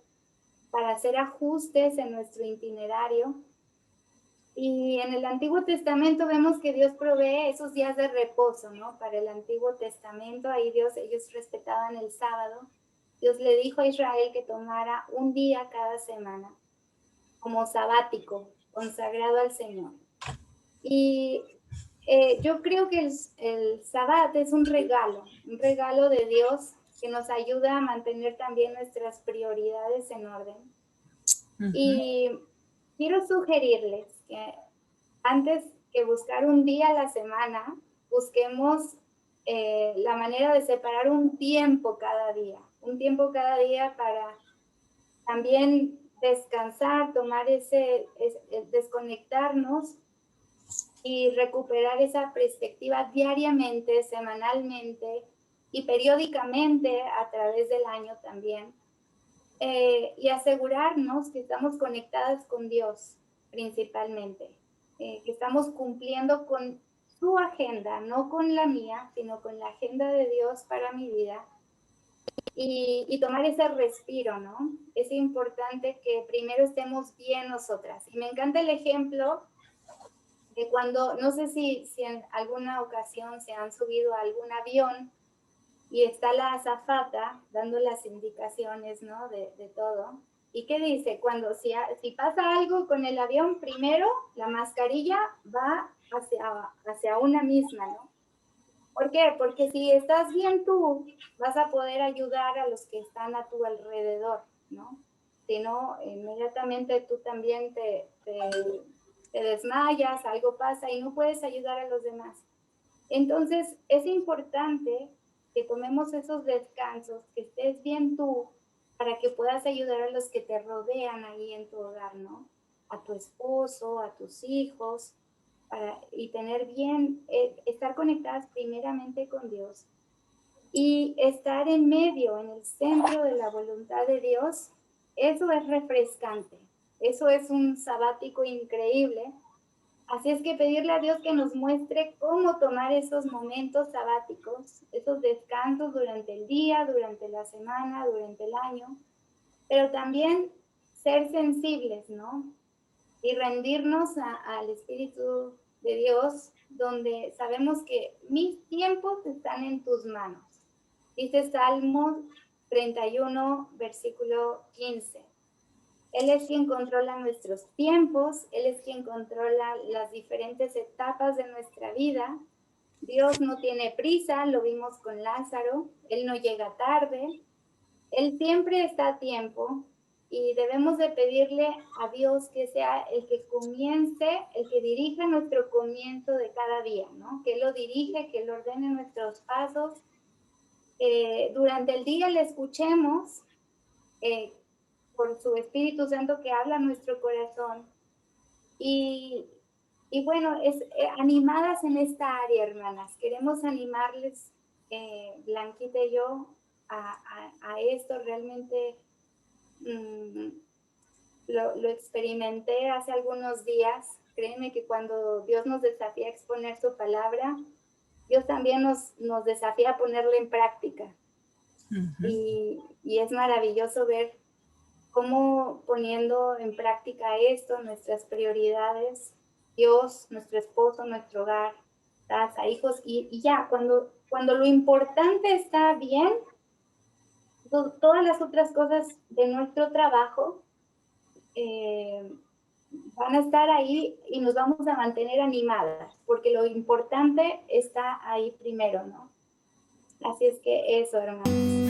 para hacer ajustes en nuestro itinerario. Y en el Antiguo Testamento vemos que Dios provee esos días de reposo, ¿no? Para el Antiguo Testamento, ahí ellos respetaban el sábado. Dios le dijo a Israel que tomara un día cada semana como sabático, consagrado al Señor. Y yo creo que el Sabbat es un regalo de Dios que nos ayuda a mantener también nuestras prioridades en orden. Uh-huh. Y quiero sugerirles que antes que buscar un día a la semana, busquemos la manera de separar un tiempo cada día para también descansar, tomar desconectarnos y recuperar esa perspectiva diariamente, semanalmente y periódicamente a través del año también. Y asegurarnos que estamos conectadas con Dios principalmente, que estamos cumpliendo con su agenda, no con la mía, sino con la agenda de Dios para mi vida. Y tomar ese respiro, ¿no? Es importante que primero estemos bien nosotras. Y me encanta el ejemplo de cuando, no sé si en alguna ocasión se han subido a algún avión y está la azafata dando las indicaciones, ¿no? De todo. ¿Y qué dice? Si pasa algo con el avión, primero la mascarilla va hacia una misma, ¿no? ¿Por qué? Porque si estás bien tú, vas a poder ayudar a los que están a tu alrededor, ¿no? Si no, inmediatamente tú también te desmayas, algo pasa y no puedes ayudar a los demás. Entonces, es importante que tomemos esos descansos, que estés bien tú, para que puedas ayudar a los que te rodean ahí en tu hogar, ¿no? A tu esposo, a tus hijos, y tener bien, estar conectadas primeramente con Dios y estar en medio, en el centro de la voluntad de Dios. Eso es refrescante, eso es un sabático increíble. Así es que pedirle a Dios que nos muestre cómo tomar esos momentos sabáticos, esos descansos durante el día, durante la semana, durante el año, pero también ser sensibles, ¿no? Y rendirnos al Espíritu de Dios, donde sabemos que mis tiempos están en tus manos. Dice Salmo 31, versículo 15. Él es quien controla nuestros tiempos, Él es quien controla las diferentes etapas de nuestra vida. Dios no tiene prisa, lo vimos con Lázaro, Él no llega tarde, Él siempre está a tiempo y debemos de pedirle a Dios que sea el que comience, el que dirija nuestro comienzo de cada día, ¿no? Que Él lo dirija, que Él ordene nuestros pasos. Durante el día le escuchemos, por su Espíritu Santo que habla a nuestro corazón. Y bueno, animadas en esta área, hermanas. Queremos animarles, Blanquita y yo, a esto. Realmente lo experimenté hace algunos días. Créeme que cuando Dios nos desafía a exponer su palabra, Dios también nos desafía a ponerla en práctica. Uh-huh. Y es maravilloso ver cómo poniendo en práctica esto, nuestras prioridades, Dios, nuestro esposo, nuestro hogar, casa, hijos, y ya, cuando lo importante está bien, todas las otras cosas de nuestro trabajo van a estar ahí y nos vamos a mantener animadas, porque lo importante está ahí primero, ¿no? Así es que eso, hermanos.